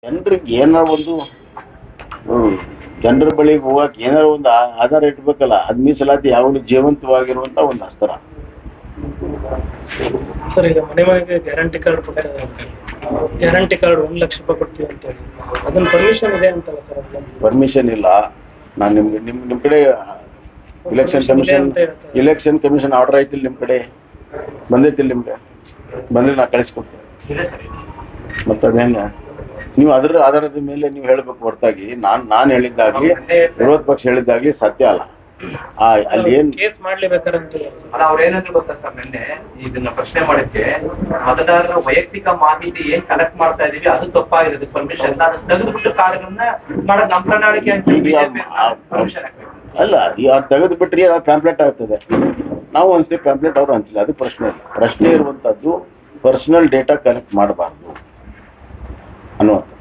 ಜನರಿಗೆ ಏನಾರ ಒಂದು ಜನರ ಬಳಿಗೆ ಹೋಗಕ್ಕೆ ಏನಾರ ಒಂದು ಆಧಾರ ಇಟ್ಬೇಕಲ್ಲ. ಅದ್ ಮೀಸಲಾತಿ ಯಾವಾಗಲೂ ಜೀವಂತವಾಗಿರುವಂತ ಒಂದು ಅಸ್ತ್ರ. ಸರ್ ಈಗ ಮನೆ ಮನೆಗೆ ಗ್ಯಾರಂಟಿ ಕಾರ್ಡ್ ಕೊಡ್ತಾರೆ. ಗ್ಯಾರಂಟಿ ಕಾರ್ಡ್ 1 ಲಕ್ಷ ರೂಪಾಯಿ ಕೊಡ್ತೀವಿ ಅಂತ ಹೇಳಿ ಅದನ್ನ ಪರ್ಮಿಷನ್ ಇದೆ ಅಂತಲ್ಲ ಸರ್? ಪರ್ಮಿಷನ್ ಇಲ್ಲ. ನಾನು ನಿಮ್ ಕಡೆ ಇಲೆಕ್ಷನ್ ಕಮಿಷನ್ ಆರ್ಡರ್ ಐತಿಲ್ಲ ನಿಮ್ ಕಡೆ? ಬಂದೈತಿಲ್ಲ ನಿಮ್ಗೆ? ಬಂದ್ರೆ ನಾ ಕಳಿಸ್ಕೊಡ್ತೇನೆ. ಮತ್ತೆ ಅದೇಂಗ ನೀವು ಅದರ ಆಧಾರದ ಮೇಲೆ ನೀವು ಹೇಳ್ಬೇಕು ಹೊರತಾಗಿ ನಾನ್ ಹೇಳಿದ್ದಾಗ್ಲಿ ವಿರೋಧ ಪಕ್ಷ ಹೇಳಿದ್ದಾಗ್ಲಿ ಸತ್ಯ ಅಲ್ಲ. ಅಲ್ಲಿ ಏನ್ ಕೇಸ್ ಮಾಡ್ಲೇಬೇಕಾರಂತ ಅಲ್ಲ, ಅವ್ರ ಏನಂದ್ರೆ ಗೊತ್ತಾ ಸರ್, ನಿನ್ನೆ ಇದನ್ನ ಪ್ರಶ್ನೆ ಮಾಡಕ್ಕೆ ಮತದಾರರ ವೈಯಕ್ತಿಕ ಮಾಹಿತಿ ಏನ್ ಕಲೆಕ್ಟ್ ಮಾಡ್ತಾ ಇದೀವಿ ಅದು ತಪ್ಪಾಗಿರೋದು, ಪರ್ಮಿಷನ್ ಅದನ್ನ ತೆಗೆದುಬಿಟ್ಟು ಕಾರ್ಡ್ಗಳನ್ನ ಮಾಡೋದು ನಮ್ಮ ಪ್ರಣಾಳಿಕೆ ಅಂತ ಪರ್ಮಿಷನ್ ಆಗ್ಬೇಕು. ಅಲ್ಲ, ಅವ್ರು ತೆಗೆದು ಬಿಟ್ರಿ ಅದು ಪ್ಯಾಂಪ್ಲೆಟ್ ಆಗ್ತದೆ. ನಾವು ಅನ್ಸ್ತೀವಿ ಪ್ಯಾಂಪ್ಲೆಟ್ ಅವ್ರು ಹಂಚಿಲ್ಲ. ಅದು ಪ್ರಶ್ನೆ ಇಲ್ಲ. ಪ್ರಶ್ನೆ ಇರುವಂತದ್ದು ಪರ್ಸನಲ್ ಡೇಟಾ ಕಲೆಕ್ಟ್ ಮಾಡಬಾರ್ದು ಅನ್ನುವಂಥ